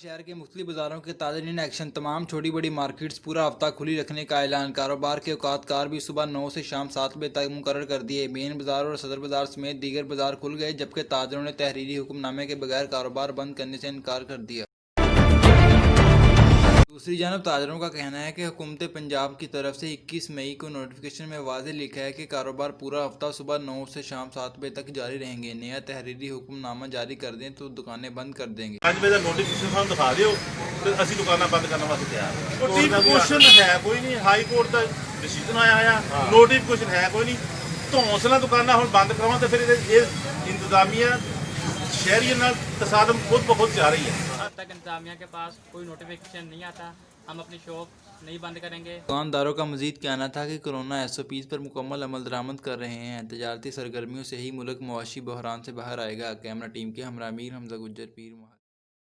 शहर के मुख्तलिफ बाजारों के ताज़रीन एक्शन। तमाम छोटी बड़ी मार्केट्स पूरा हफ्ता खुली रखने का ऐलान। कारोबार के औकात भी सुबह 9 से शाम 7 बजे तक मुकर्रर कर दिए। मेन बाजार और सदर बाजार समेत दीगर बाजार खुल गए, जबकि ताजरों ने तहरीरी हुक्मनामे के बगैर कारोबार बंद करने से इनकार कर दिया। दूसरी जानब ताजरों का कहना है कि हुकूमत पंजाब की तरफ से 21 मई को नोटिफिकेशन में वाज़ेह लिखा है कि कारोबार पूरा हफ्ता सुबह 9 से शाम 7 बजे तक जारी रहेंगे। नया तहरीरी हुक्मनामा जारी कर दें तो दुकानें बंद कर देंगे। 5 ਵਜੇ ਦਾ ਨੋਟੀਫਿਕੇਸ਼ਨ ਸਾਨੂੰ ਦਿਖਾ ਦਿਓ ਤੇ ਅਸੀਂ ਦੁਕਾਨਾਂ ਬੰਦ ਕਰਨ ਵਾਸਤੇ ਤਿਆਰ ਹਾਂ। ਨੋਟੀਫਿਕੇਸ਼ਨ ਹੈ ਕੋਈ ਨਹੀਂ, ਹਾਈ ਕੋਰਟ ਦਾ ਡਿਸੀਜਨ ਆਇਆ ਨੋਟੀਫਿਕੇਸ਼ਨ ਹੈ ਕੋਈ ਨਹੀਂ। ਧੌਂਸਲਾ ਦੁਕਾਨਾਂ ਹੁਣ ਬੰਦ ਕਰਾਵਾਂ ਤੇ ਫਿਰ ਇਹ ਇੰਤਜ਼ਾਮੀਆ शहरी नाल तसादम खुद ब खुद जा रही है। अब तक इंतजामिया के पास कोई नोटिफिकेशन नहीं आता, हम अपनी शॉप नहीं बंद करेंगे। दुकानदारों का मजीद कहना था कि कोरोना SOPs पर मुकम्मल अमल दरामद कर रहे हैं। तजारती सरगर्मियों से ही मुल्क मुआशी बहरान से बाहर आएगा। कैमरा टीम के हमरा अमीर हमजा गुज्जर पीर।